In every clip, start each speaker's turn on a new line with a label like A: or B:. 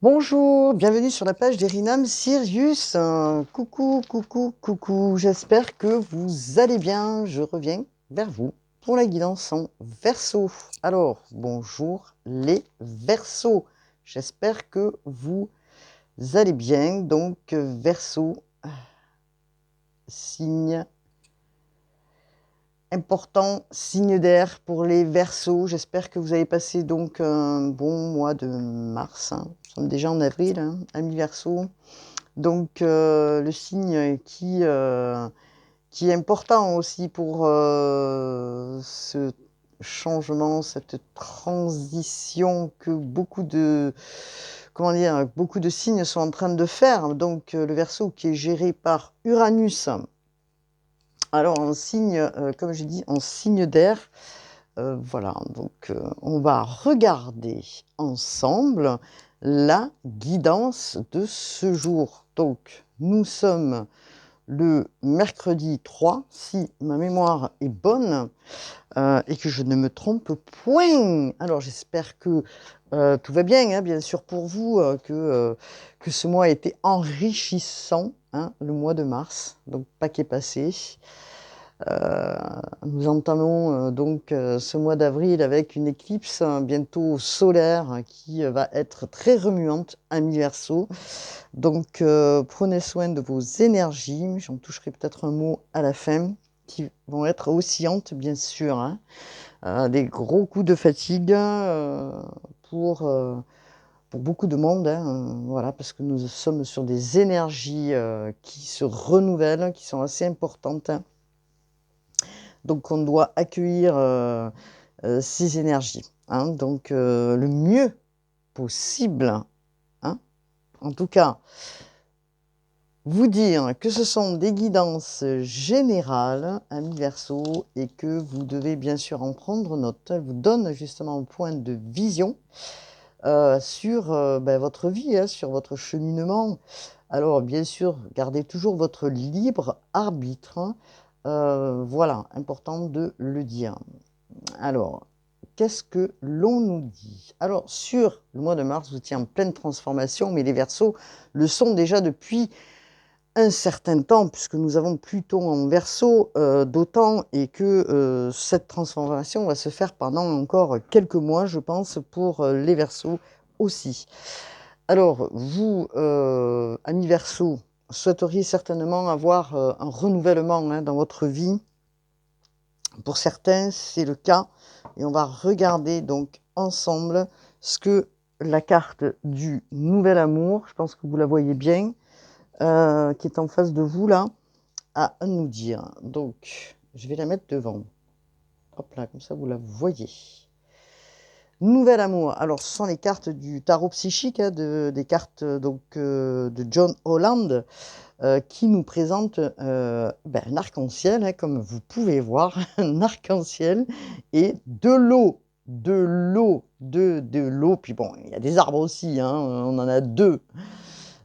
A: Bonjour, bienvenue sur la page d'Erinam Sirius. Coucou, coucou, coucou. J'espère que vous allez bien. Je reviens vers vous pour la guidance en Verseau. Alors, bonjour les Verseaux. J'espère que vous allez bien. Donc, Verseau, signe important, signe d'air pour les Verseaux. J'espère que vous avez passé donc un bon mois de mars. Nous sommes déjà en avril, amis Verseaux. Donc, le signe qui est important aussi pour ce changement, cette transition que beaucoup de signes sont en train de faire. Donc, le Verseau qui est géré par Uranus. Alors, en signe, comme j'ai dit, en signe d'air. Voilà, donc on va regarder ensemble la guidance de ce jour. Donc, nous sommes le mercredi 3, si ma mémoire est bonne et que je ne me trompe point. Alors, j'espère que tout va bien, hein, bien sûr pour vous, que ce mois a été enrichissant, hein, le mois de mars, donc paquet passé. Nous entamons donc ce mois d'avril avec une éclipse bientôt solaire qui va être très remuante, amis Verseau. Donc prenez soin de vos énergies, j'en toucherai peut-être un mot à la fin, qui vont être oscillantes bien sûr, hein. Des gros coups de fatigue pour beaucoup de monde, hein, voilà, parce que nous sommes sur des énergies qui se renouvellent, qui sont assez importantes, hein. Donc, on doit accueillir ces énergies, hein, donc le mieux possible, hein. En tout cas, vous dire que ce sont des guidances générales, amis Verseau, et que vous devez bien sûr en prendre note. Elles vous donnent justement un point de vision sur votre vie, hein, sur votre cheminement. Alors, bien sûr, gardez toujours votre libre arbitre, hein. Voilà, important de le dire. Alors, qu'est-ce que l'on nous dit? Alors, sur le mois de mars, vous étiez en pleine transformation, mais les Verseaux le sont déjà depuis un certain temps, puisque nous avons Pluton en Verseau, d'autant et que cette transformation va se faire pendant encore quelques mois, je pense, pour les Verseaux aussi. Alors, vous, amis Verseaux, souhaiteriez certainement avoir un renouvellement, hein, dans votre vie. Pour certains, c'est le cas. Et on va regarder donc ensemble ce que la carte du nouvel amour, je pense que vous la voyez bien, qui est en face de vous là, a à nous dire. Donc, je vais la mettre devant. Hop là, comme ça vous la voyez. Nouvel amour. Alors, ce sont les cartes du tarot psychique, hein, des cartes de John Holland, qui nous présente un arc-en-ciel, hein, comme vous pouvez voir, un arc-en-ciel et de l'eau, de l'eau. Puis bon, il y a des arbres aussi, hein, on en a deux.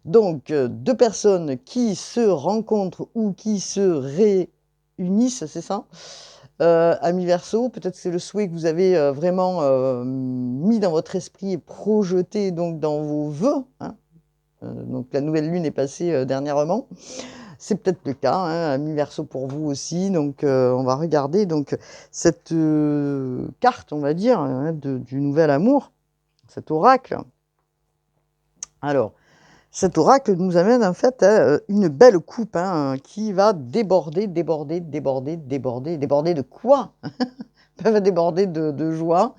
A: Donc, deux personnes qui se rencontrent ou qui se réunissent, c'est ça? Amis Verseau, peut-être c'est le souhait que vous avez vraiment mis dans votre esprit et projeté donc dans vos vœux, hein. Donc la nouvelle lune est passée dernièrement. C'est peut-être le cas, hein, amis Verseau pour vous aussi. Donc on va regarder donc cette carte, on va dire, hein, du nouvel amour, cet oracle. Alors, cet oracle nous amène en fait à une belle coupe, hein, qui va déborder, déborder, déborder, déborder. Déborder de quoi? Elle va déborder de joie,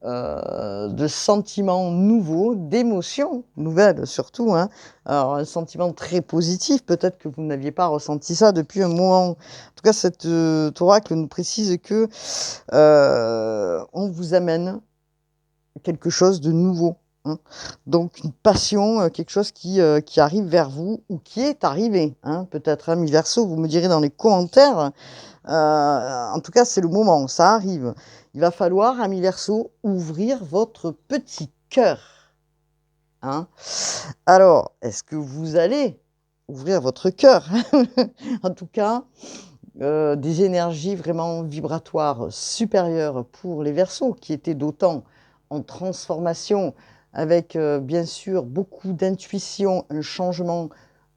A: de sentiments nouveaux, d'émotions nouvelles surtout, hein. Alors, un sentiment très positif, peut-être que vous n'aviez pas ressenti ça depuis un moment. En tout cas, cet oracle nous précise que on vous amène quelque chose de nouveau, hein. Donc, une passion, quelque chose qui arrive vers vous ou qui est arrivé, hein. Peut-être, amis Verseau, vous me direz dans les commentaires. En tout cas, c'est le moment, ça arrive. Il va falloir, amis Verseau, ouvrir votre petit cœur, hein. Alors, est-ce que vous allez ouvrir votre cœur? En tout cas, des énergies vraiment vibratoires supérieures pour les Verseaux, qui étaient d'autant en transformation avec bien sûr beaucoup d'intuition, un changement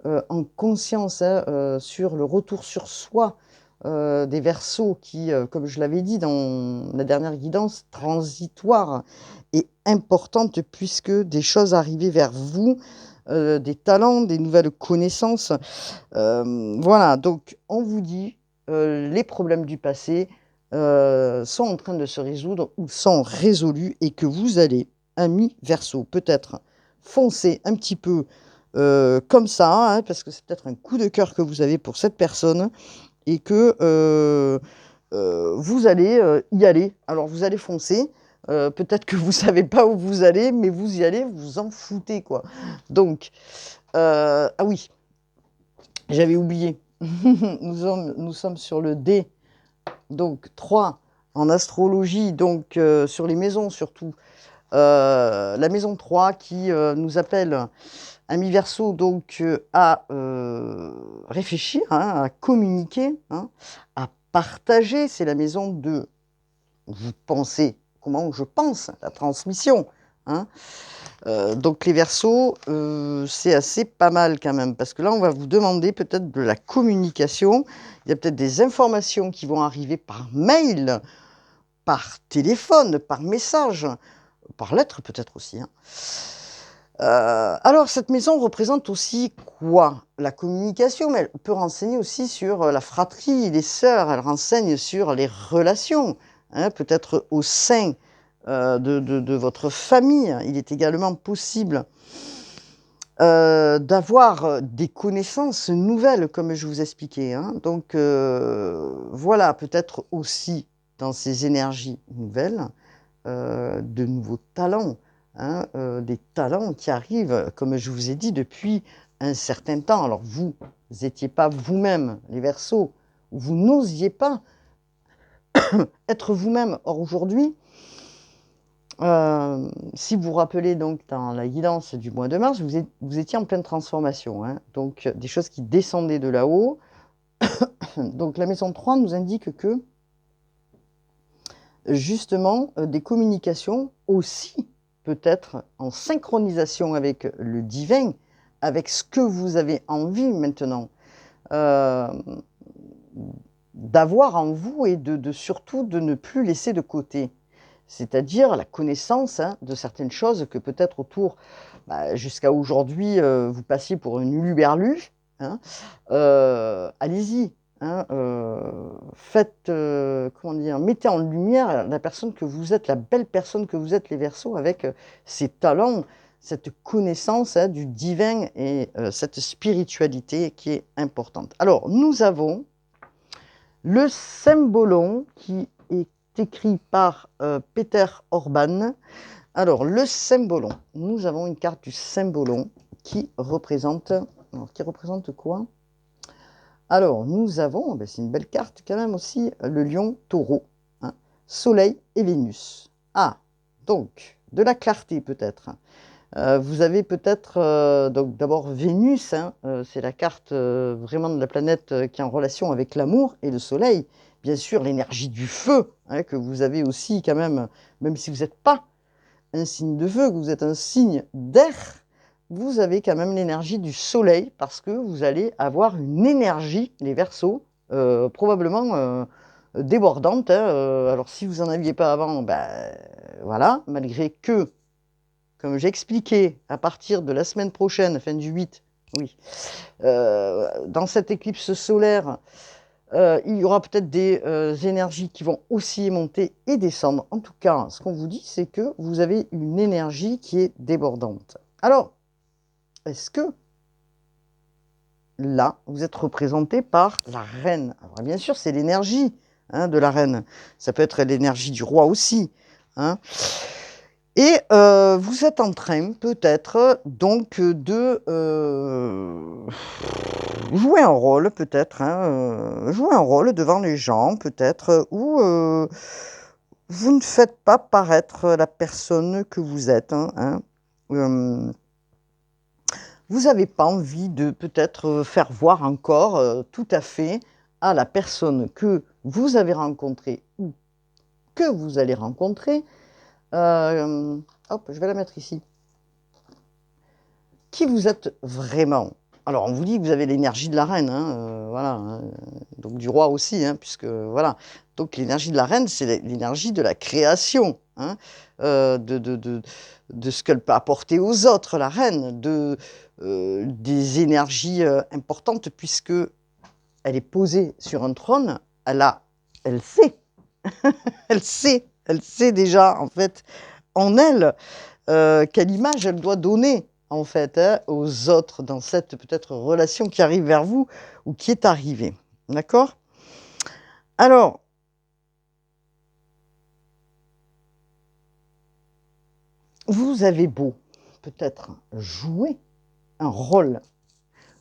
A: en conscience hein, sur le retour sur soi des Verseaux qui, comme je l'avais dit dans la dernière guidance, transitoire et importante puisque des choses arrivaient vers vous, des talents, des nouvelles connaissances. Voilà, donc on vous dit, les problèmes du passé sont en train de se résoudre ou sont résolus et que vous allez, amis Verseau, peut-être foncer un petit peu comme ça, hein, parce que c'est peut-être un coup de cœur que vous avez pour cette personne et que vous allez y aller. Alors vous allez foncer. Peut-être que vous ne savez pas où vous allez, mais vous y allez, vous vous en foutez, quoi. Donc, ah oui, j'avais oublié. Nous sommes sur le D, donc 3 en astrologie, donc sur les maisons surtout. La maison 3 qui nous appelle, amis Verseau, donc à réfléchir, hein, à communiquer, hein, à partager. C'est la maison de vous pensez, comment je pense, la transmission. Hein. Donc les Verseaux, c'est assez pas mal quand même, parce que là, on va vous demander peut-être de la communication. Il y a peut-être des informations qui vont arriver par mail, par téléphone, par message, par lettre peut-être aussi. Hein. Alors, cette maison représente aussi quoi? La communication, mais elle peut renseigner aussi sur la fratrie, les sœurs, elle renseigne sur les relations, hein, peut-être au sein de votre famille. Il est également possible d'avoir des connaissances nouvelles, comme je vous expliquais. Hein. Donc, voilà, peut-être aussi dans ces énergies nouvelles, de nouveaux talents, hein, des talents qui arrivent, comme je vous ai dit, depuis un certain temps. Alors, vous n'étiez pas vous-même, les Verseaux, vous n'osiez pas être vous-même. Or, aujourd'hui, si vous vous rappelez donc dans la guidance du mois de mars, vous étiez en pleine transformation, hein, donc des choses qui descendaient de là-haut. Donc la maison 3 nous indique que justement des communications aussi peut-être en synchronisation avec le divin, avec ce que vous avez envie maintenant d'avoir en vous et surtout de ne plus laisser de côté. C'est-à-dire la connaissance hein, de certaines choses que peut-être autour, jusqu'à aujourd'hui, vous passiez pour une huluberlue. Hein, allez-y, hein, faites, comment dire, mettez en lumière la personne que vous êtes, la belle personne que vous êtes, les Verseaux, avec ces talents, cette connaissance hein, du divin et cette spiritualité qui est importante. Alors, nous avons le Cymbolon qui est écrit par Peter Orban. Alors, le Cymbolon, nous avons une carte du Cymbolon qui représente quoi? Alors, nous avons, c'est une belle carte quand même aussi, le lion taureau, hein, Soleil et Vénus. Ah, donc, de la clarté peut-être. Vous avez peut-être, donc d'abord Vénus, hein, c'est la carte vraiment de la planète qui est en relation avec l'amour et le soleil. Bien sûr, l'énergie du feu, hein, que vous avez aussi quand même si vous n'êtes pas un signe de feu, que vous êtes un signe d'air, vous avez quand même l'énergie du soleil parce que vous allez avoir une énergie, les Verseaux, probablement débordante. Hein, alors si vous n'en aviez pas avant, voilà, malgré que comme j'ai expliqué, à partir de la semaine prochaine, fin du 8, oui, dans cette éclipse solaire, il y aura peut-être des énergies qui vont aussi monter et descendre. En tout cas, ce qu'on vous dit, c'est que vous avez une énergie qui est débordante. Alors, est-ce que là, vous êtes représenté par la reine? Alors, bien sûr, c'est l'énergie hein, de la reine. Ça peut être l'énergie du roi aussi. Hein. Et vous êtes en train peut-être donc de jouer un rôle peut-être, hein, jouer un rôle devant les gens peut-être, où vous ne faites pas paraître la personne que vous êtes. Hein, vous n'avez pas envie de peut-être faire voir encore tout à fait à la personne que vous avez rencontrée ou que vous allez rencontrer. Hop, je vais la mettre ici. qui vous êtes vraiment. Alors, on vous dit que vous avez l'énergie de la reine, hein, voilà, hein, donc du roi aussi, hein, puisque voilà. Donc, l'énergie de la reine, c'est l'énergie de la création, hein, de ce qu'elle peut apporter aux autres, la reine, des énergies importantes, puisque elle est posée sur un trône, elle sait, elle sait déjà, en fait, en elle, quelle image elle doit donner, en fait, hein, aux autres dans cette peut-être relation qui arrive vers vous ou qui est arrivée. D'accord? Alors, vous avez beau peut-être jouer un rôle,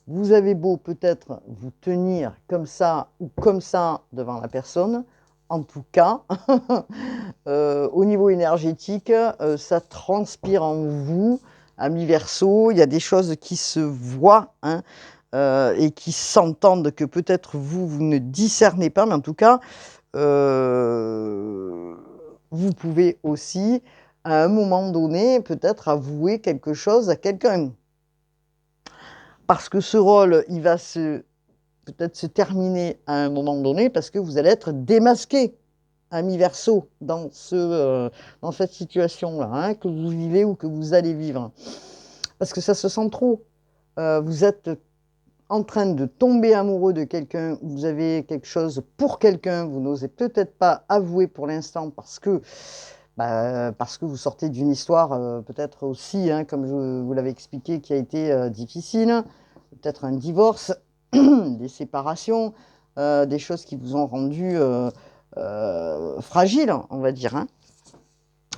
A: vous avez beau peut-être vous tenir comme ça ou comme ça devant la personne, en tout cas, au niveau énergétique, ça transpire en vous, amis Verseau, il y a des choses qui se voient, hein, et qui s'entendent que peut-être vous, vous ne discernez pas, mais en tout cas, vous pouvez aussi, à un moment donné, peut-être avouer quelque chose à quelqu'un. Parce que ce rôle, il va peut-être se terminer à un moment donné, parce que vous allez être démasqué, ami Verseau, dans cette situation-là, hein, que vous vivez ou que vous allez vivre. Parce que ça se sent trop. Vous êtes en train de tomber amoureux de quelqu'un, vous avez quelque chose pour quelqu'un, vous n'osez peut-être pas avouer pour l'instant parce que vous sortez d'une histoire peut-être aussi, hein, comme je vous l'avais expliqué, qui a été difficile, peut-être un divorce, des séparations, des choses qui vous ont rendu fragile, on va dire, hein.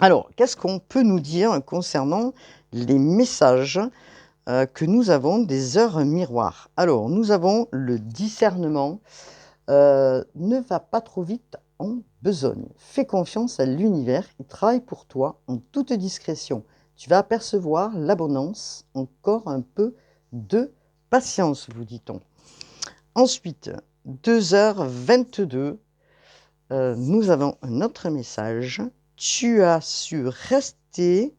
A: Alors, qu'est-ce qu'on peut nous dire concernant les messages que nous avons des heures miroirs? Alors, nous avons le discernement. Ne va pas trop vite en besogne. Fais confiance à l'univers, il travaille pour toi en toute discrétion. Tu vas apercevoir l'abondance, encore un peu de patience, vous dit-on. Ensuite, 2h22, nous avons un autre message. Tu as su rester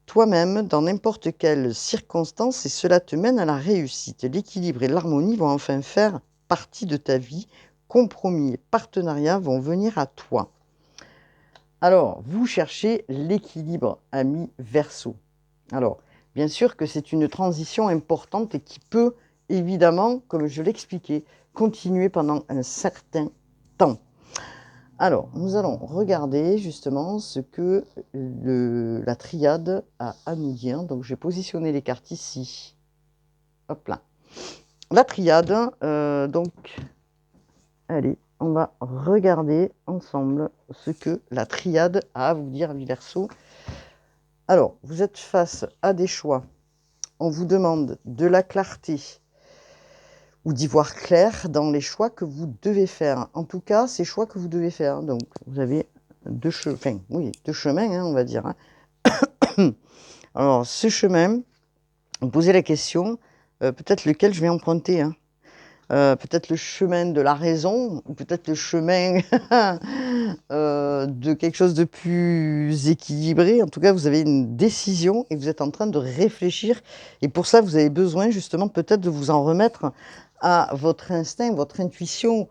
A: toi-même dans n'importe quelle circonstance et cela te mène à la réussite. L'équilibre et l'harmonie vont enfin faire partie de ta vie. Compromis et partenariats vont venir à toi. Alors, vous cherchez l'équilibre, ami Verseau. Alors, bien sûr que c'est une transition importante et qui peut, évidemment, comme je l'expliquais, continuer pendant un certain temps. Alors, nous allons regarder justement ce que la triade a à nous dire. Donc, j'ai positionné les cartes ici. Hop là. La triade, donc, allez, on va regarder ensemble ce que la triade a à vous dire, les Verseaux. Alors, vous êtes face à des choix. On vous demande de la clarté ou d'y voir clair dans les choix que vous devez faire. En tout cas, ces choix que vous devez faire. Donc, vous avez deux chemins, hein, on va dire. Hein. Alors, ce chemin, vous posez la question, peut-être lequel je vais emprunter. Hein. Peut-être le chemin de la raison, ou peut-être le chemin de quelque chose de plus équilibré. En tout cas, vous avez une décision et vous êtes en train de réfléchir. Et pour ça, vous avez besoin justement peut-être de vous en remettre à votre instinct, votre intuition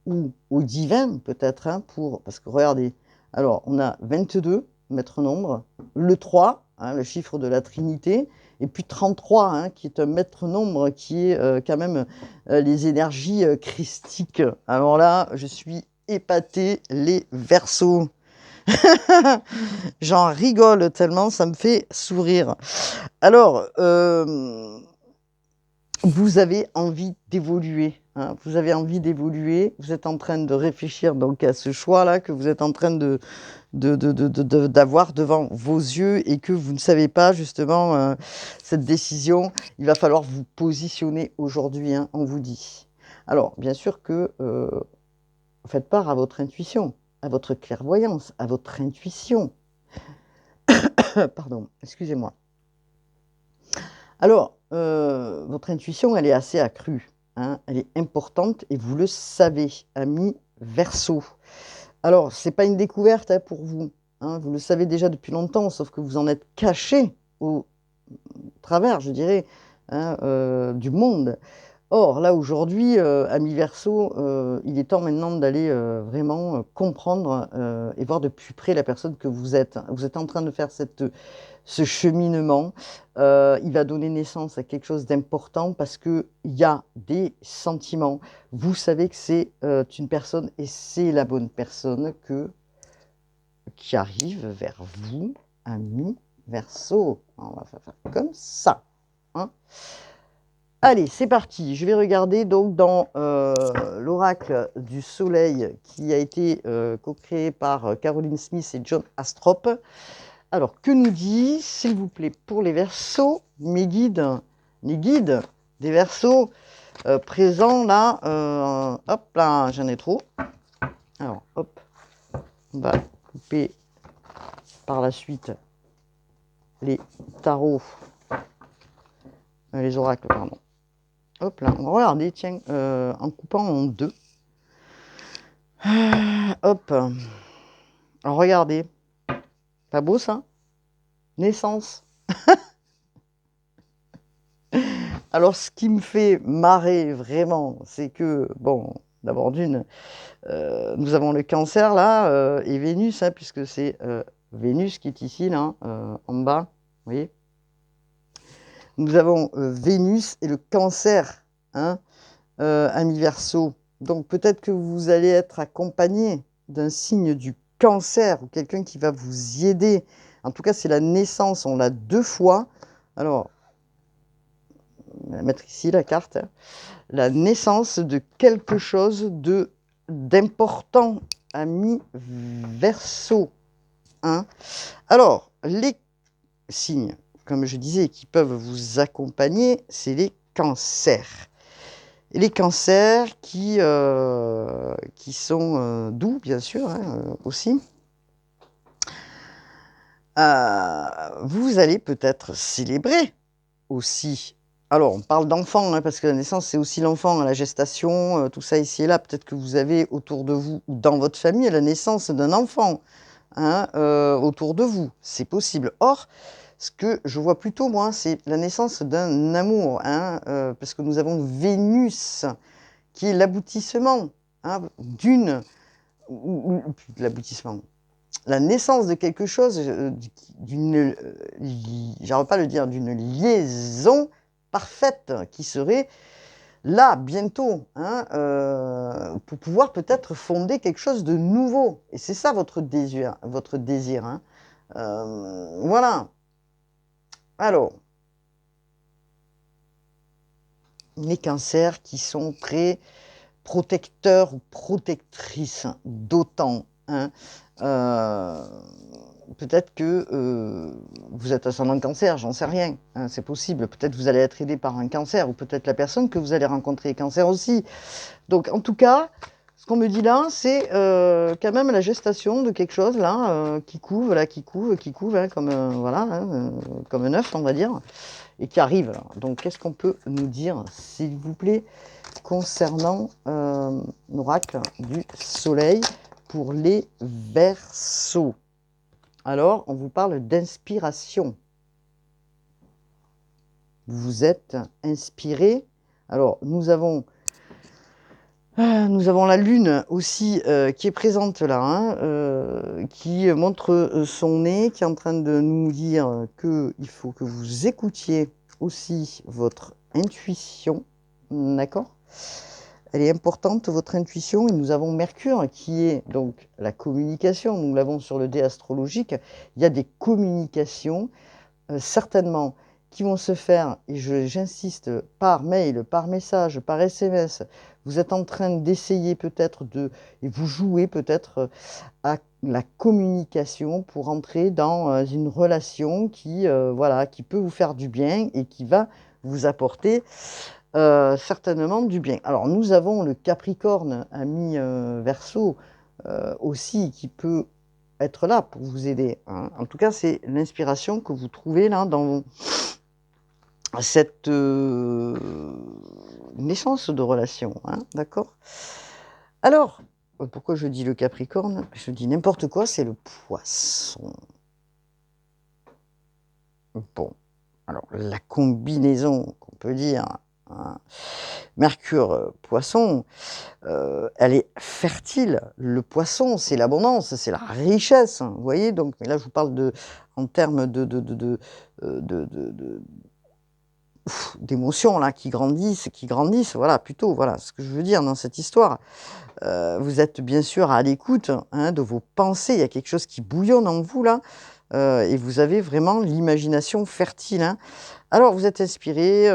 A: ou au divin peut-être. Hein, parce que regardez, alors on a 22, maître nombre, le 3, hein, le chiffre de la Trinité, et puis 33, hein, qui est un maître nombre qui est quand même les énergies christiques. Alors là, je suis épatée, les Verseaux. J'en rigole tellement, ça me fait sourire. Alors, vous avez envie d'évoluer. Hein, vous avez envie d'évoluer. Vous êtes en train de réfléchir donc à ce choix-là que vous êtes en train d'avoir devant vos yeux et que vous ne savez pas justement cette décision. Il va falloir vous positionner aujourd'hui, hein, on vous dit. Alors, bien sûr que faites part à votre intuition, à votre clairvoyance, à votre intuition. Pardon, excusez-moi. Alors, votre intuition, elle est assez accrue, hein, elle est importante et vous le savez, ami Verseau. Alors, ce n'est pas une découverte hein, pour vous, hein, vous le savez déjà depuis longtemps, sauf que vous en êtes caché au travers, je dirais, hein, du monde. Or, là, aujourd'hui, ami Verseau, il est temps maintenant d'aller vraiment comprendre et voir de plus près la personne que vous êtes. Vous êtes en train de faire ce cheminement. Il va donner naissance à quelque chose d'important parce qu'il y a des sentiments. Vous savez que c'est une personne et c'est la bonne personne qui arrive vers vous, ami Verseau. On va faire comme ça. Hein. Allez, c'est parti. Je vais regarder donc dans l'oracle du soleil qui a été co-créé par Caroline Smith et John Astrop. Alors, que nous dit, s'il vous plaît, pour les Verseaux, les guides des Verseaux présents là. Hop là, j'en ai trop. Alors, hop, on va couper par la suite les tarots, les oracles, pardon. Hop là, on va regarder, tiens, en coupant en deux. Hop. Alors, regardez. Pas beau, ça? Naissance. Alors, ce qui me fait marrer vraiment, c'est que, bon, d'abord d'une, nous avons le cancer, là, et Vénus, hein, puisque c'est Vénus qui est ici, là, en bas, vous voyez? Nous avons Vénus et le cancer, hein, ami Verseau. Donc peut-être que vous allez être accompagné d'un signe du cancer ou quelqu'un qui va vous y aider. En tout cas, c'est la naissance, on l'a 2 fois. Alors, on va mettre ici la carte. Hein. La naissance de quelque chose d'important, ami Verseau. Hein. Alors, les signes, comme je disais, qui peuvent vous accompagner, c'est les cancers. Et les cancers qui sont doux, bien sûr, hein, aussi. Vous allez peut-être célébrer aussi. Alors, on parle d'enfant, hein, parce que la naissance, c'est aussi l'enfant, hein, la gestation, tout ça ici et là. Peut-être que vous avez autour de vous ou dans votre famille la naissance d'un enfant, hein, autour de vous. C'est possible. Or, ce que je vois plutôt, moi, c'est la naissance d'un amour, hein, parce que nous avons Vénus, qui est l'aboutissement, hein, l'aboutissement, la naissance de quelque chose, d'une, j'arrive pas à le dire, d'une liaison parfaite qui serait là bientôt, hein, pour pouvoir peut-être fonder quelque chose de nouveau. Et c'est ça votre désir, hein. Voilà. Alors, les cancers qui sont très protecteurs ou protectrices d'autant. Hein. Peut-être que vous êtes ascendant cancer, j'en sais rien, hein, c'est possible. Peut-être vous allez être aidé par un cancer, ou peut-être la personne que vous allez rencontrer est cancer aussi. Donc en tout cas, ce qu'on me dit là, c'est quand même la gestation de quelque chose là, qui couve, là, qui couve, hein, comme, voilà, hein, comme un œuf, on va dire, et qui arrive. Là. Donc qu'est-ce qu'on peut nous dire, s'il vous plaît, concernant l'oracle du soleil pour les Verseaux? Alors, on vous parle d'inspiration. Vous vous êtes inspiré. Alors, nous avons la Lune aussi qui est présente là, hein, qui montre son nez, qui est en train de nous dire qu'il faut que vous écoutiez aussi votre intuition. D'accord ? Elle est importante, votre intuition, et nous avons Mercure qui est donc la communication, nous l'avons sur le dé astrologique, il y a des communications, certainement, qui vont se faire, et j'insiste, par mail, par message, par SMS, vous êtes en train d'essayer peut-être et vous jouez peut-être à la communication pour entrer dans une relation qui, voilà, qui peut vous faire du bien et qui va vous apporter certainement du bien. Alors nous avons le Capricorne, ami Verseau, aussi, qui peut être là pour vous aider. Hein. En tout cas, c'est l'inspiration que vous trouvez là dans cette naissance de relation. Hein, d'accord? Alors, pourquoi je dis le Capricorne? Je dis n'importe quoi, c'est le Poisson. Bon. Alors, la combinaison qu'on peut dire, hein, Mercure, Poisson, elle est fertile. Le Poisson, c'est l'abondance, c'est la richesse, hein, vous voyez? Donc mais là, je vous parle en termes de d'émotions là qui grandissent, voilà, plutôt, voilà, ce que je veux dire dans cette histoire. Vous êtes bien sûr à l'écoute, hein, de vos pensées, il y a quelque chose qui bouillonne en vous là, et vous avez vraiment l'imagination fertile, hein. Alors vous êtes inspiré,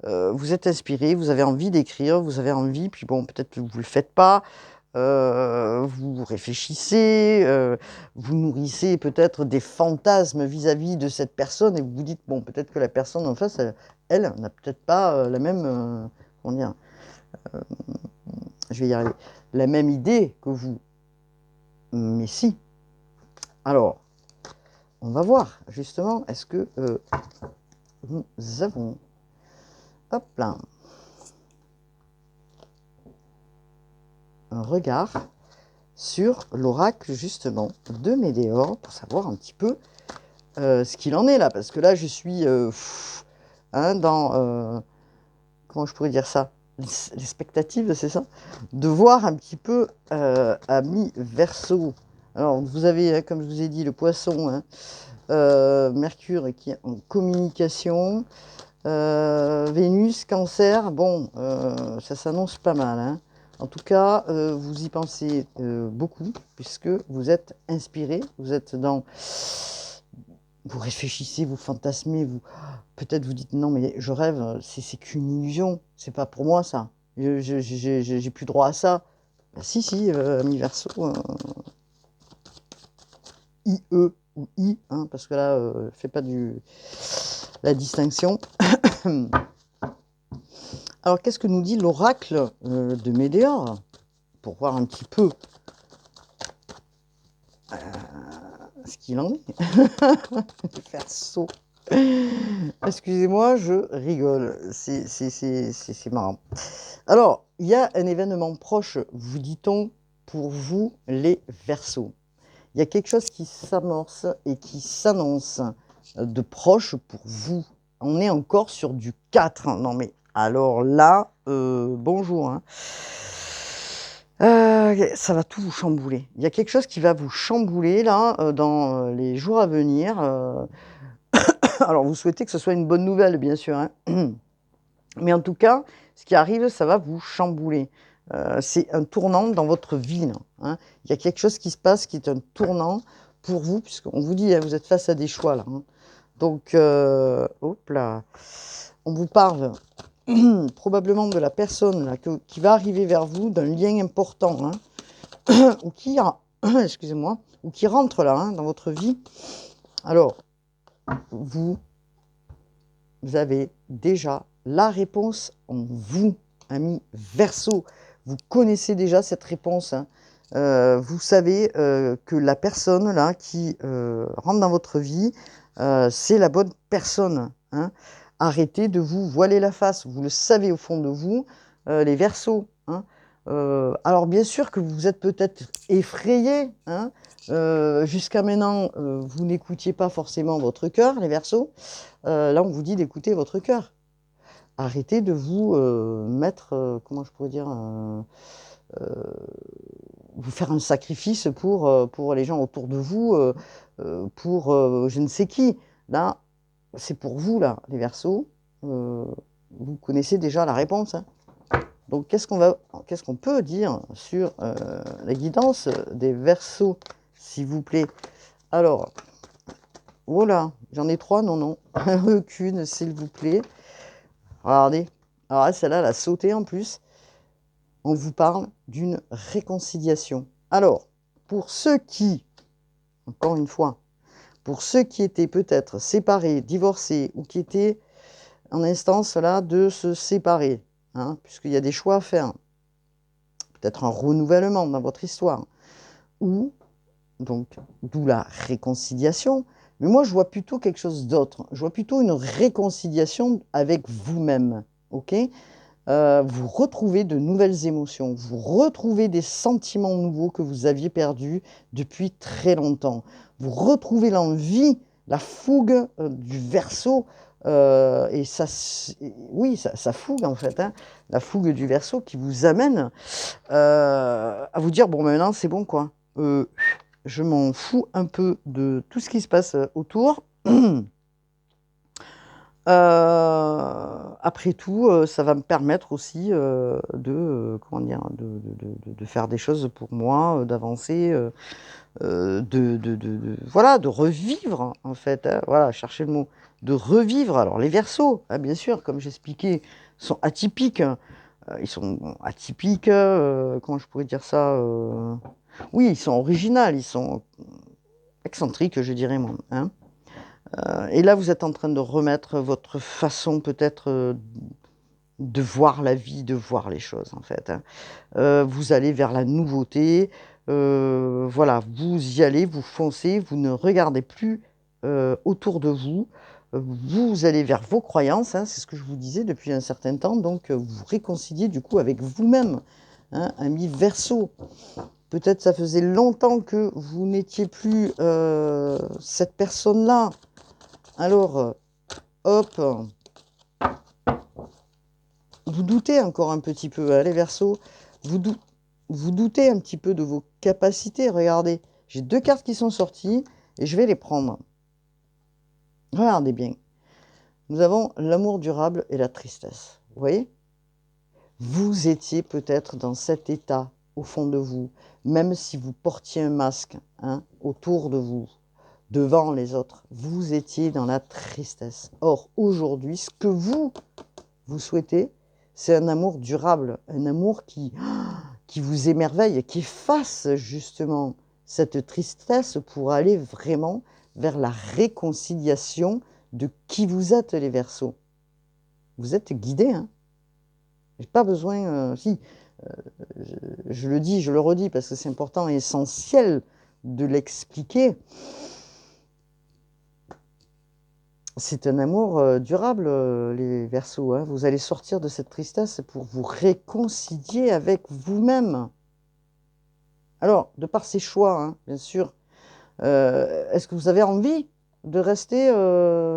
A: vous avez envie d'écrire, vous avez envie, puis bon, peut-être que vous le faites pas, vous réfléchissez, vous nourrissez peut-être des fantasmes vis-à-vis de cette personne et vous vous dites: «Bon, peut-être que la personne en face, elle n'a peut-être pas, la même, comment dire? Je vais y arriver, la même idée que vous». Mais si. Alors, on va voir justement, est-ce que, nous avons hop là, un regard sur l'oracle justement de Médéor pour savoir un petit peu, ce qu'il en est là. Parce que là je suis, hein, dans, comment je pourrais dire ça? L'expectative, c'est ça? De voir un petit peu, amis Verseau. Alors vous avez, hein, comme je vous ai dit, le Poisson, hein, Mercure qui est en communication, Vénus, Cancer, bon, ça s'annonce pas mal, hein. En tout cas, vous y pensez, beaucoup puisque vous êtes inspiré, vous êtes dans vous réfléchissez, vous fantasmez, vous peut-être vous dites: «Non mais je rêve, c'est qu'une illusion, c'est pas pour moi ça. J'ai plus droit à ça». Bah si, si, ami Verseau, IE ou I, hein, parce que là, fais pas la distinction. Alors, qu'est-ce que nous dit l'oracle, de Médéor? Pour voir un petit peu, ce qu'il en est. Verseau. Excusez-moi, je rigole, c'est marrant. Alors, il y a un événement proche, vous dit-on, pour vous les Verseaux. Il y a quelque chose qui s'amorce et qui s'annonce, de proche pour vous. On est encore sur du 4, hein. Non mais alors là, bonjour, hein. Ça va tout vous chambouler. Il y a quelque chose qui va vous chambouler là, dans, les jours à venir, alors vous souhaitez que ce soit une bonne nouvelle bien sûr, hein. Mais en tout cas, ce qui arrive, ça va vous chambouler. C'est un tournant dans votre vie là, hein. Il y a quelque chose qui se passe qui est un tournant pour vous, puisqu'on vous dit, hein, vous êtes face à des choix là, hein. Donc, hop là, on vous parle probablement de la personne là qui va arriver vers vous, d'un lien important, hein, ou qui excusez-moi, ou qui rentre là, hein, dans votre vie. Alors, vous avez déjà la réponse en vous, ami Verseau. Vous connaissez déjà cette réponse, hein. Vous savez, que la personne là qui, rentre dans votre vie, c'est la bonne personne, hein. Arrêtez de vous voiler la face. Vous le savez au fond de vous, les Verseaux, hein. Alors bien sûr que vous êtes peut-être effrayés, hein. Jusqu'à maintenant, vous n'écoutiez pas forcément votre cœur, les Verseaux. Là, on vous dit d'écouter votre cœur. Arrêtez de vous, mettre, comment je pourrais dire? Vous faire un sacrifice pour les gens autour de vous, pour, je ne sais qui. Là, c'est pour vous, là, les Verseaux. Vous connaissez déjà la réponse, hein. Donc qu'est-ce qu'on peut dire sur, la guidance des Verseaux, s'il vous plaît? Alors, oh là, j'en ai 3, non, non, qu'une, s'il vous plaît. Regardez, alors là, celle-là, elle a sauté en plus. On vous parle d'une réconciliation. Alors, pour ceux qui, encore une fois, pour ceux qui étaient peut-être séparés, divorcés ou qui étaient en instance là de se séparer, hein, puisqu'il y a des choix à faire, peut-être un renouvellement dans votre histoire, ou donc d'où la réconciliation. Mais moi, je vois plutôt quelque chose d'autre. Je vois plutôt une réconciliation avec vous-même, ok? Vous retrouvez de nouvelles émotions, vous retrouvez des sentiments nouveaux que vous aviez perdus depuis très longtemps. Vous retrouvez l'envie la fougue du Verseau, et ça, oui, ça fougue en fait, hein, la fougue du Verseau qui vous amène à vous dire, bon, maintenant c'est bon quoi, je m'en fous un peu de tout ce qui se passe autour. Après tout, ça va me permettre aussi comment dire, de faire des choses pour moi, d'avancer, voilà, de revivre en fait, hein, voilà, chercher le mot, de revivre. Alors les Verseaux, hein, bien sûr, comme j'expliquais, sont atypiques. Ils sont atypiques, comment je pourrais dire ça, oui, ils sont originaux, ils sont excentriques, je dirais moi, hein. Et là, vous êtes en train de remettre votre façon peut-être de voir la vie, de voir les choses en fait, hein. Vous allez vers la nouveauté, voilà, vous y allez, vous foncez, vous ne regardez plus autour de vous. Vous allez vers vos croyances, hein, c'est ce que je vous disais depuis un certain temps, donc vous vous réconciliez du coup avec vous-même, hein, ami Verseau. Peut-être ça faisait longtemps que vous n'étiez plus cette personne-là. Alors, hop, vous doutez encore un petit peu, hein, les Verseaux, vous doutez un petit peu de vos capacités. Regardez, j'ai 2 cartes qui sont sorties et je vais les prendre. Regardez bien. Nous avons l'amour durable et la tristesse. Vous voyez? Vous étiez peut-être dans cet état au fond de vous, même si vous portiez un masque, hein, autour de vous, devant les autres. Vous étiez dans la tristesse. Or, aujourd'hui, ce que vous souhaitez, c'est un amour durable, un amour qui vous émerveille, qui efface justement cette tristesse pour aller vraiment vers la réconciliation de qui vous êtes, les Verseaux. Vous êtes guidés, hein. J'ai pas besoin, si, je le dis, je le redis, parce que c'est important et essentiel de l'expliquer. C'est un amour durable, les Verseaux, hein. Vous allez sortir de cette tristesse pour vous réconcilier avec vous-même. Alors, de par ces choix, hein, bien sûr, est-ce que vous avez envie de rester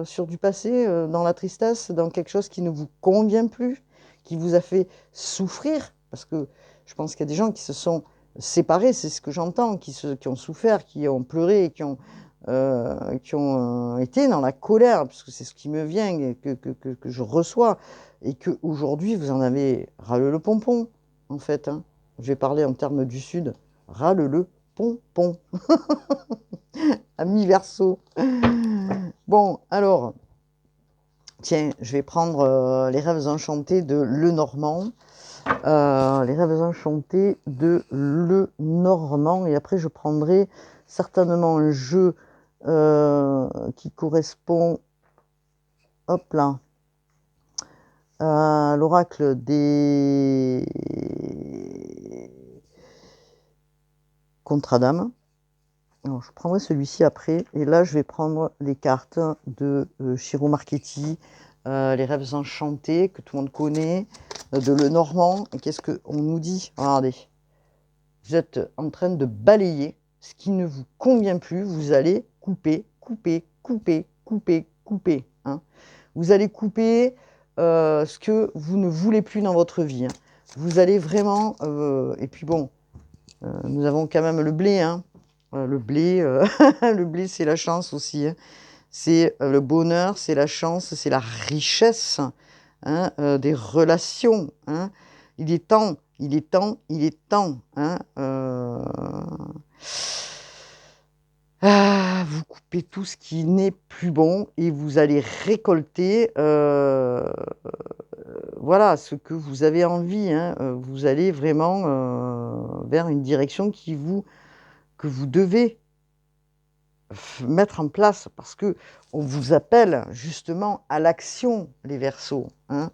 A: sur du passé, dans la tristesse, dans quelque chose qui ne vous convient plus, qui vous a fait souffrir? Parce que je pense qu'il y a des gens qui se sont séparés, c'est ce que j'entends, qui ont souffert, qui ont pleuré, qui ont été dans la colère, parce que c'est ce qui me vient, et que je reçois, et qu'aujourd'hui, vous en avez ras le pompon, en fait, hein. Je vais parler en termes du Sud, ras le pompon. Ami Verseau. Bon, alors, tiens, je vais prendre les rêves enchantés de Lenormand. Les rêves enchantés de Lenormand. Et après, je prendrai certainement un jeu qui correspond, hop là, à l'oracle des Contradames. Alors, je prendrai celui-ci après. Et là, je vais prendre les cartes de Chiro Marchetti, les rêves enchantés, que tout le monde connaît, de Lenormand. Et qu'est-ce qu'on nous dit? Regardez. Vous êtes en train de balayer ce qui ne vous convient plus. Vous allez couper, couper, couper, couper, couper, hein. Vous allez couper ce que vous ne voulez plus dans votre vie, hein. Vous allez vraiment... et puis bon, nous avons quand même le blé, hein. Le blé, le blé, c'est la chance aussi, hein. C'est le bonheur, c'est la chance, c'est la richesse, hein, des relations, hein. Il est temps, il est temps, il est temps, hein. Vous coupez tout ce qui n'est plus bon et vous allez récolter, voilà, ce que vous avez envie, hein. Vous allez vraiment vers une direction que vous devez mettre en place, parce que on vous appelle justement à l'action, les Verseaux, hein.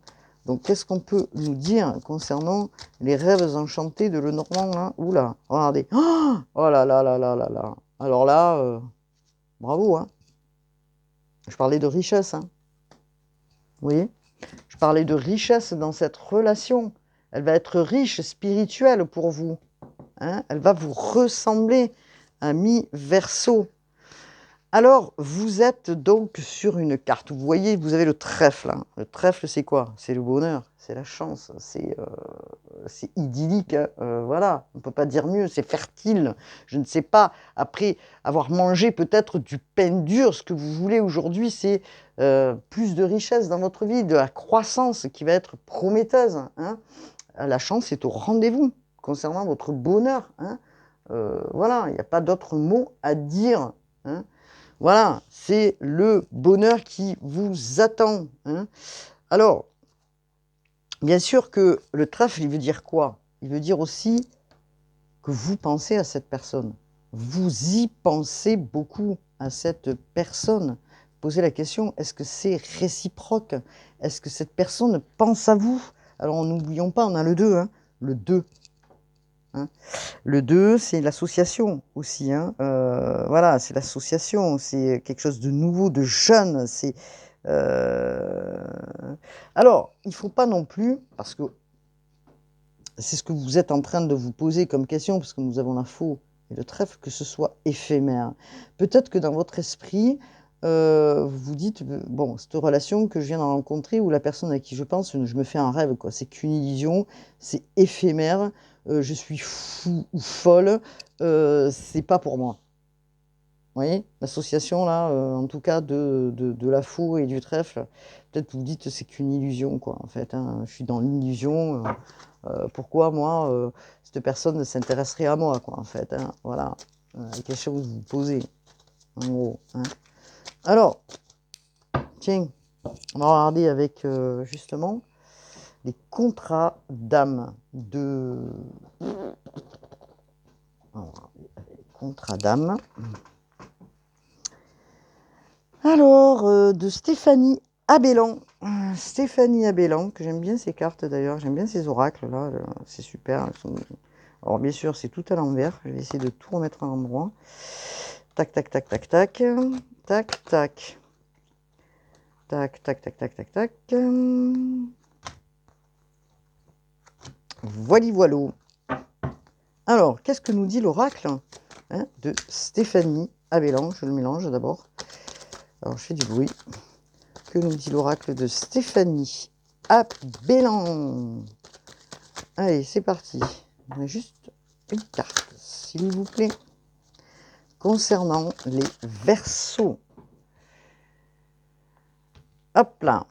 A: Donc, qu'est-ce qu'on peut nous dire concernant les rêves enchantés de Lenormand, hein? Oula, regardez. Oh là là là là là là. Alors là, bravo, hein. Je parlais de richesse, hein. Vous voyez? Je parlais de richesse dans cette relation. Elle va être riche, spirituelle pour vous, hein. Elle va vous ressembler, ami Verseau. Alors, vous êtes donc sur une carte. Vous voyez, vous avez le trèfle, hein. Le trèfle, c'est quoi? C'est le bonheur, c'est la chance, c'est idyllique, hein, voilà, on ne peut pas dire mieux, c'est fertile. Je ne sais pas, après avoir mangé peut-être du pain dur, ce que vous voulez aujourd'hui, c'est, plus de richesse dans votre vie, de la croissance qui va être prometteuse, hein. La chance est au rendez-vous concernant votre bonheur, hein. Voilà, il n'y a pas d'autre mot à dire, hein. Voilà, c'est le bonheur qui vous attend, hein. Alors, bien sûr que le trèfle, il veut dire quoi? Il veut dire aussi que vous pensez à cette personne. Vous y pensez beaucoup à cette personne. Posez la question, est-ce que c'est réciproque? Est-ce que cette personne pense à vous? Alors, n'oublions pas, on a le 2, hein, le 2. Hein. Le 2, c'est l'association aussi, hein. Voilà, c'est l'association, c'est quelque chose de nouveau, de jeune. Alors, il ne faut pas non plus, parce que c'est ce que vous êtes en train de vous poser comme question, parce que nous avons la faux et le trèfle, que ce soit éphémère. Peut-être que dans votre esprit, vous vous dites, bon, cette relation que je viens de rencontrer, ou la personne à qui je pense, je me fais un rêve, quoi. C'est qu'une illusion, c'est éphémère, je suis fou ou folle, c'est pas pour moi. Vous voyez? L'association là, en tout cas de la faux et du trèfle, peut-être vous dites: «C'est qu'une illusion quoi, en fait, hein, je suis dans l'illusion, pourquoi moi, cette personne s'intéresserait à moi quoi, en fait, hein?» Voilà, quelque chose vous posez, en gros, hein. Alors, tiens, on va regarder avec, justement, les contrats d'âme de alors, les contrats d'âme. Alors, de Stéphanie Abellan. Stéphanie Abellan, que j'aime bien ces cartes d'ailleurs, j'aime bien ces oracles là, c'est super. Alors bien sûr, c'est tout à l'envers. Je vais essayer de tout remettre à l'endroit. Tac, tac, tac, tac, tac. Tac, tac. Tac, tac, tac, tac, tac, tac. Voili voilou. Alors, qu'est-ce que nous dit l'oracle, hein, de Stéphanie Abellan? Je le mélange d'abord. Alors, je fais du bruit. Que nous dit l'oracle de Stéphanie Abellan? Allez, c'est parti. On a juste une carte, s'il vous plaît, concernant les Verseaux. Hop là.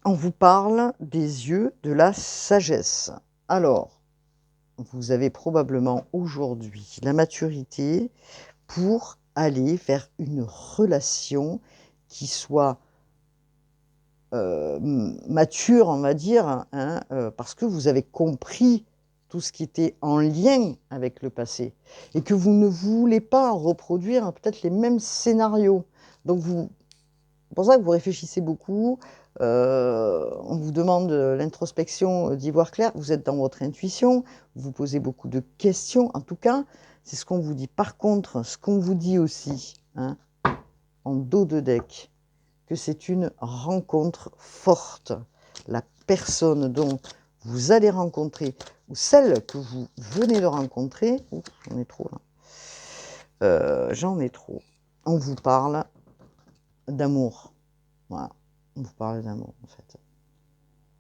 A: On vous parle des yeux de la sagesse. Alors, vous avez probablement aujourd'hui la maturité pour aller vers une relation qui soit mature, on va dire, hein, parce que vous avez compris tout ce qui était en lien avec le passé et que vous ne voulez pas reproduire peut-être les mêmes scénarios. Donc c'est pour ça que vous réfléchissez beaucoup, on vous demande l'introspection, d'y voir clair, vous êtes dans votre intuition, vous posez beaucoup de questions, en tout cas, c'est ce qu'on vous dit. Par contre, ce qu'on vous dit aussi, hein, en dos de deck, que c'est une rencontre forte. La personne dont vous allez rencontrer, ou celle que vous venez de rencontrer, ouf, j'en ai trop là, j'en ai trop, on vous parle d'amour. Voilà, on vous parle d'amour en fait.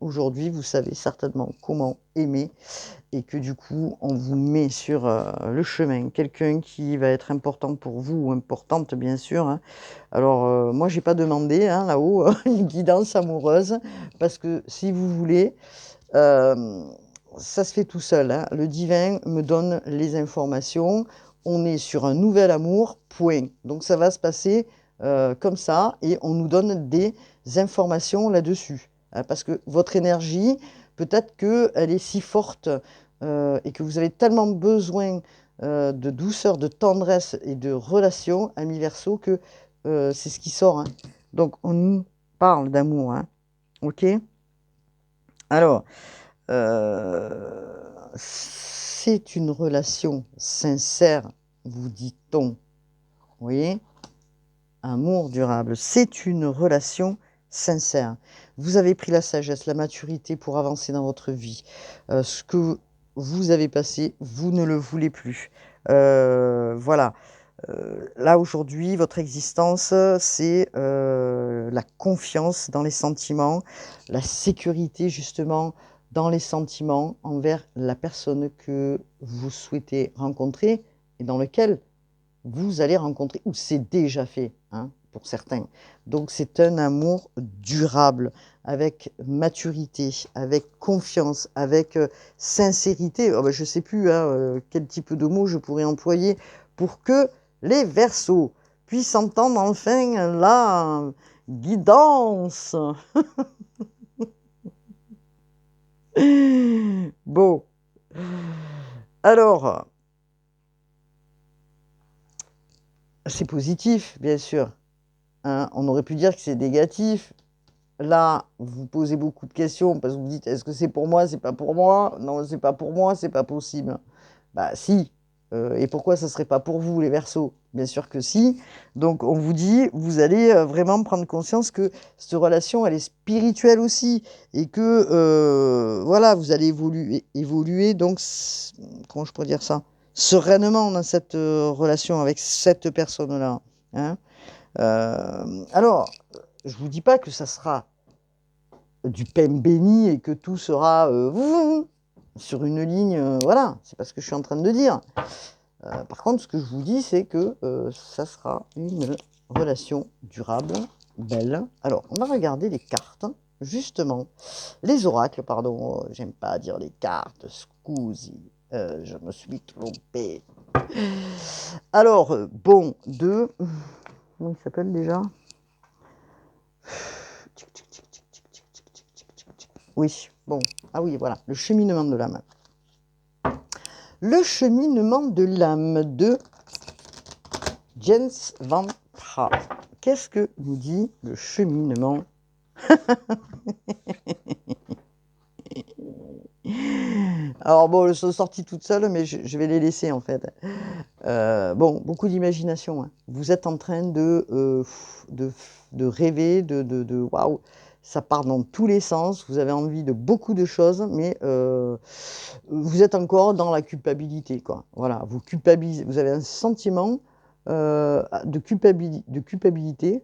A: Aujourd'hui, vous savez certainement comment aimer et que du coup, on vous met sur le chemin. Quelqu'un qui va être important pour vous, ou importante bien sûr, hein. Alors, moi, j'ai pas demandé, hein, là-haut, une guidance amoureuse, parce que si vous voulez, ça se fait tout seul, hein. Le divin me donne les informations. On est sur un nouvel amour, point. Donc ça va se passer comme ça, et on nous donne des informations là-dessus, hein, parce que votre énergie, peut-être qu'elle est si forte et que vous avez tellement besoin de douceur, de tendresse et de relation, ami Verseau, que c'est ce qui sort, hein. Donc on nous parle d'amour, hein. OK? Alors, c'est une relation sincère, vous dit-on. Vous voyez? Amour durable, c'est une relation sincère. Vous avez pris la sagesse, la maturité pour avancer dans votre vie. Ce que vous avez passé, vous ne le voulez plus. Voilà. Là, aujourd'hui, votre existence, c'est la confiance dans les sentiments, la sécurité, justement, dans les sentiments envers la personne que vous souhaitez rencontrer et dans lequel vous allez rencontrer, ou c'est déjà fait, hein, pour certains. Donc, c'est un amour durable, avec maturité, avec confiance, avec sincérité. Oh, ben, je ne sais plus hein, quel type de mots je pourrais employer pour que les Verseaux puissent entendre enfin la guidance. Bon, alors, c'est positif, bien sûr. Hein. On aurait pu dire que c'est négatif. Là, vous posez beaucoup de questions parce que vous dites, est-ce que c'est pour moi, c'est pas pour moi? Non, c'est pas pour moi, c'est pas possible. Bah si. Et pourquoi ça serait pas pour vous, les Verseaux? Bien sûr que si. Donc on vous dit, vous allez vraiment prendre conscience que cette relation, elle est spirituelle aussi, et que voilà, vous allez évoluer donc, comment je pourrais dire ça? Sereinement dans cette relation avec cette personne-là. Hein. Alors, je vous dis pas que ça sera du pain béni et que tout sera sur une ligne, voilà, c'est pas ce que je suis en train de dire. Par contre, ce que je vous dis, c'est que ça sera une relation durable, belle. Alors, on va regarder les cartes, justement. Les oracles, pardon, j'aime pas dire les cartes, scusi, je me suis trompé. Alors, bon, comment il s'appelle déjà? Oui, bon, ah oui, voilà, le cheminement de l'âme. Le cheminement de l'âme de Jens van Tra. Qu'est-ce que nous dit le cheminement? Alors bon, elles sont sorties toutes seules, mais je vais les laisser en fait. Bon, beaucoup d'imagination. Hein. Vous êtes en train de rêver, waouh, ça part dans tous les sens. Vous avez envie de beaucoup de choses, mais vous êtes encore dans la culpabilité, quoi. Voilà, vous culpabilisez, vous avez un sentiment de culpabilité.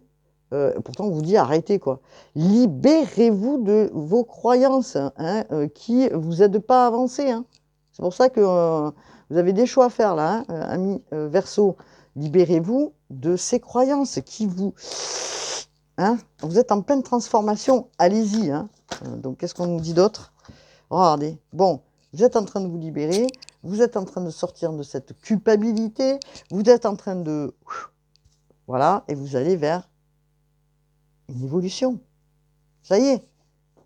A: Pourtant, on vous dit arrêtez, quoi. Libérez-vous de vos croyances hein, qui ne vous aident pas à avancer. Hein. C'est pour ça que vous avez des choix à faire là, hein, amis Verseau. Libérez-vous de ces croyances qui vous... Hein, vous êtes en pleine transformation, allez-y. Hein. Donc, qu'est-ce qu'on nous dit d'autre? Regardez, bon, vous êtes en train de vous libérer, vous êtes en train de sortir de cette culpabilité, vous êtes en train de... Voilà, et vous allez vers une évolution. Ça y est,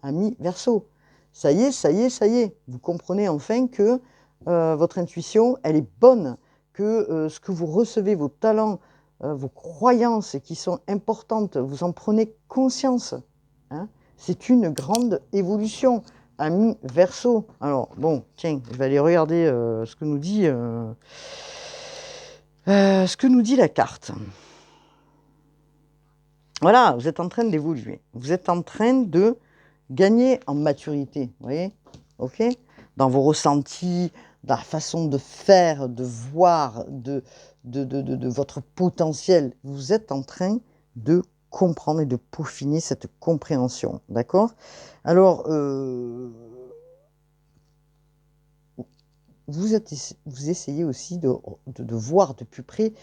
A: ami Verseau. Ça y est, ça y est, ça y est. Vous comprenez enfin que votre intuition, elle est bonne, que ce que vous recevez, vos talents, vos croyances qui sont importantes, vous en prenez conscience. Hein. C'est une grande évolution, ami Verseau. Alors, bon, tiens, je vais aller regarder ce que nous dit la carte. Voilà, vous êtes en train d'évoluer. Vous êtes en train de gagner en maturité, vous voyez, ok, dans vos ressentis, dans la façon de faire, de voir, de votre potentiel. Vous êtes en train de comprendre et de peaufiner cette compréhension, d'accord? Alors, vous essayez aussi de voir de plus près,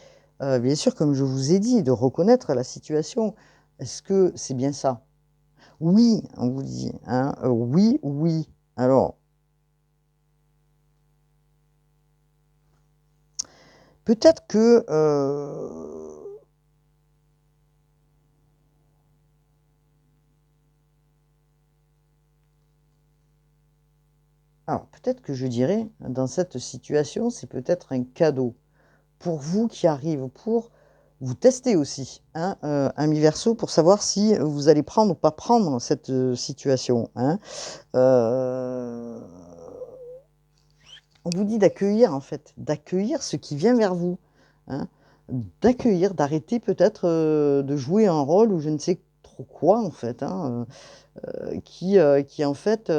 A: bien sûr, comme je vous ai dit, de reconnaître la situation. Est-ce que c'est bien ça? Oui, on vous dit, hein, oui, oui. Alors, peut-être que alors peut-être que je dirais, dans cette situation, c'est peut-être un cadeau pour vous qui arrive, pour vous tester aussi, hein, ami Verseau, pour savoir si vous allez prendre ou pas prendre cette situation. Hein. On vous dit d'accueillir, en fait, d'accueillir ce qui vient vers vous. Hein. D'accueillir, d'arrêter peut-être de jouer un rôle ou je ne sais trop quoi, en fait, hein, qui en fait...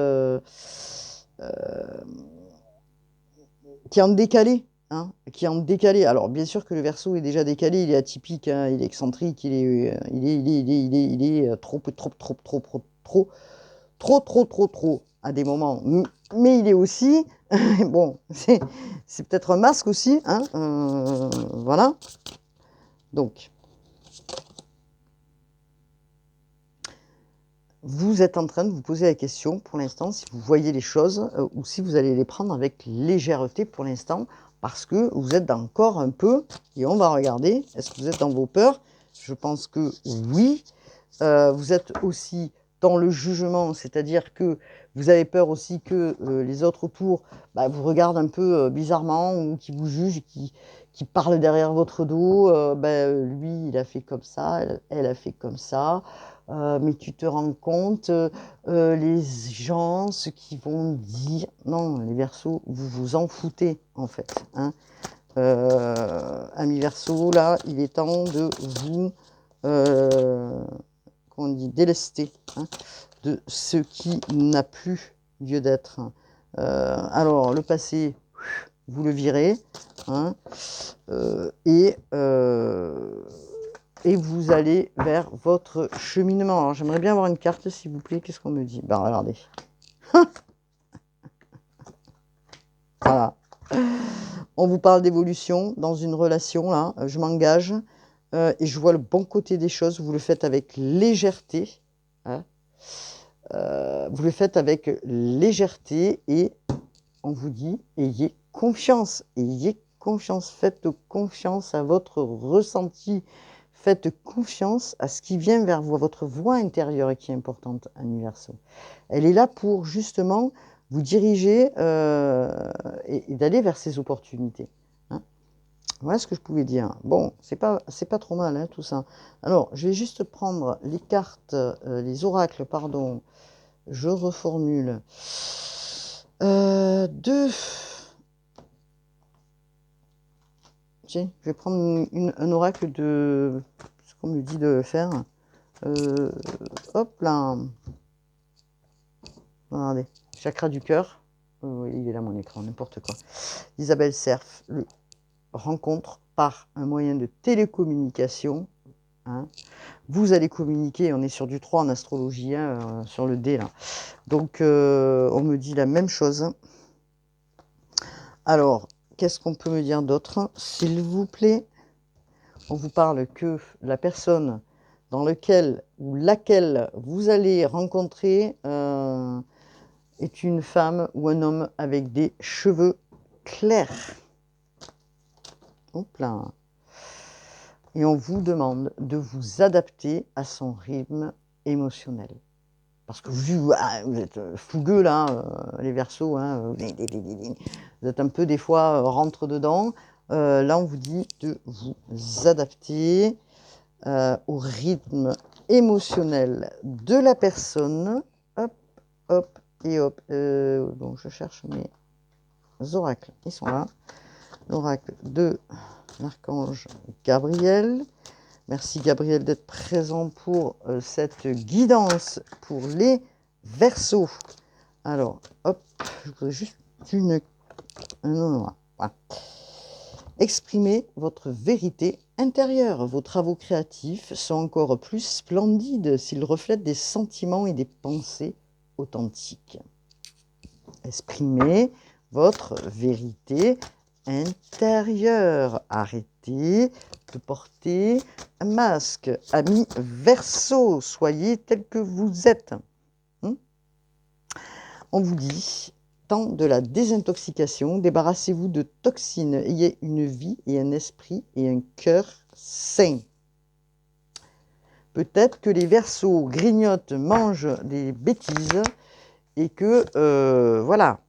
A: qui est en décalé. hein, qui est en décalé. Alors, bien sûr que le Verseau est déjà décalé, il est atypique, hein, il est excentrique, il est trop à des moments. Mais il est aussi, bon, c'est peut-être un masque aussi, hein, voilà. Donc, vous êtes en train de vous poser la question pour l'instant si vous voyez les choses ou si vous allez les prendre avec légèreté pour l'instant parce que vous êtes encore un peu, et on va regarder, est-ce que vous êtes dans vos peurs? Je pense que oui. Vous êtes aussi dans le jugement, c'est-à-dire que vous avez peur aussi que les autres autour vous regardent un peu bizarrement ou qui vous jugent, qui parlent derrière votre dos. Lui, il a fait comme ça, elle a fait comme ça. Mais tu te rends compte, les gens, ce qu'ils vont dire. Non, les Verseaux, vous vous en foutez en fait. Hein. Amis Verseaux, là, il est temps de vous, comment on dit, délester hein, de ce qui n'a plus lieu d'être. Alors, le passé, vous le virez. Hein, et vous allez vers votre cheminement. Alors, j'aimerais bien avoir une carte, s'il vous plaît. Qu'est-ce qu'on me dit? Bah, regardez. Voilà. On vous parle d'évolution dans une relation, là. Je m'engage. Et je vois le bon côté des choses. Vous le faites avec légèreté. Hein. Vous le faites avec légèreté et on vous dit, ayez confiance. Ayez confiance. Faites confiance à votre ressenti. Faites confiance à ce qui vient vers vous, à votre voix intérieure qui est importante, Amis Verseaux. Elle est là pour justement vous diriger et d'aller vers ces opportunités. Hein. Voilà ce que je pouvais dire. Bon, c'est pas trop mal hein, tout ça. Alors, je vais juste prendre les cartes, les oracles, pardon. Je reformule. Deux. Tiens, je vais prendre un oracle de ce qu'on me dit de faire. Hop là. Regardez, chakra du cœur. Il est là mon écran, n'importe quoi. Isabelle Cerf, le rencontre par un moyen de télécommunication. Hein. Vous allez communiquer, on est sur du 3 en astrologie, hein, sur le dé là. Donc on me dit la même chose. Alors, qu'est-ce qu'on peut me dire d'autre? S'il vous plaît, on vous parle que la personne dans lequel ou laquelle vous allez rencontrer est une femme ou un homme avec des cheveux clairs. Hop là. Et on vous demande de vous adapter à son rythme émotionnel. Parce que vous êtes fougueux là, les Verseaux, hein, vous êtes un peu des fois rentre-dedans. Là, on vous dit de vous adapter au rythme émotionnel de la personne. Hop, hop et hop. Donc, je cherche mes oracles. Ils sont là. L'oracle de l'archange Gabriel. Merci Gabriel d'être présent pour cette guidance pour les Verseaux. Alors, hop, je voudrais juste voilà. Exprimez votre vérité intérieure. Vos travaux créatifs sont encore plus splendides s'ils reflètent des sentiments et des pensées authentiques. Exprimez votre vérité intérieure. Arrêtez de porter un masque. Amis Verseaux, soyez tels que vous êtes. On vous dit, temps de la désintoxication, débarrassez-vous de toxines, ayez une vie et un esprit et un cœur sain. Peut-être que les Verseaux grignotent, mangent des bêtises et que, voilà,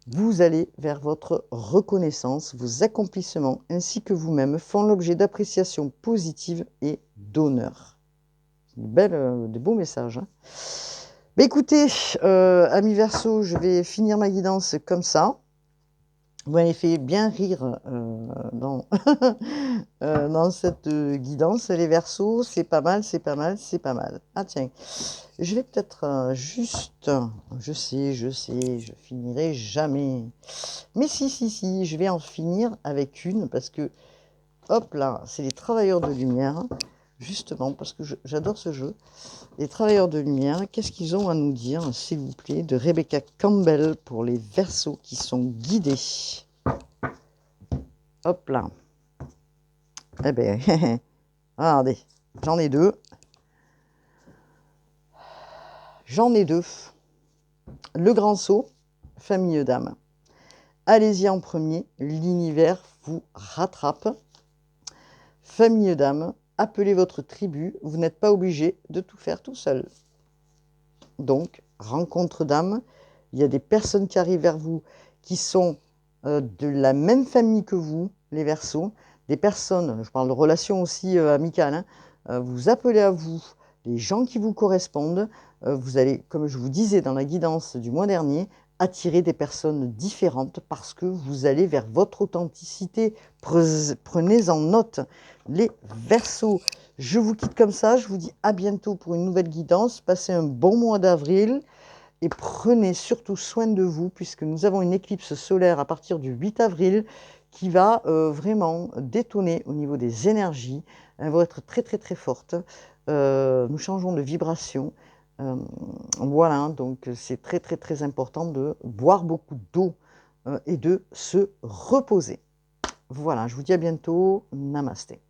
A: vous allez vers votre reconnaissance, vos accomplissements ainsi que vous-même font l'objet d'appréciation positive et d'honneur. Des beaux messages. Hein. Écoutez, amis Verseaux, je vais finir ma guidance comme ça. Vous m'avez fait bien rire dans, dans cette guidance. Les Verseaux, c'est pas mal, c'est pas mal, c'est pas mal. Ah tiens, je vais peut-être juste... je sais, je finirai jamais. Mais si, si, si, je vais en finir avec une parce que, hop là, c'est les Travailleurs de Lumière. Justement, parce que j'adore ce jeu. Les Travailleurs de Lumière, qu'est-ce qu'ils ont à nous dire, s'il vous plaît, de Rebecca Campbell pour les Verseaux qui sont guidés. Hop là. Eh bien, regardez, j'en ai deux. J'en ai deux. Le grand saut, famille d'âmes. Allez-y en premier, l'univers vous rattrape. Famille d'âmes, appelez votre tribu, vous n'êtes pas obligé de tout faire tout seul. Donc, rencontre d'âmes, il y a des personnes qui arrivent vers vous qui sont de la même famille que vous, les Verseaux, des personnes, je parle de relations aussi amicales, hein, vous appelez à vous les gens qui vous correspondent, vous allez, comme je vous disais dans la guidance du mois dernier, attirer des personnes différentes parce que vous allez vers votre authenticité. Prenez en note les Verseaux. Je vous quitte comme ça, je vous dis à bientôt pour une nouvelle guidance. Passez un bon mois d'avril et prenez surtout soin de vous puisque nous avons une éclipse solaire à partir du 8 avril qui va vraiment détonner au niveau des énergies. Elles vont être très très très fortes. Nous changeons de vibration. Voilà, donc c'est très très très important de boire beaucoup d'eau et de se reposer. Voilà, je vous dis à bientôt. Namasté.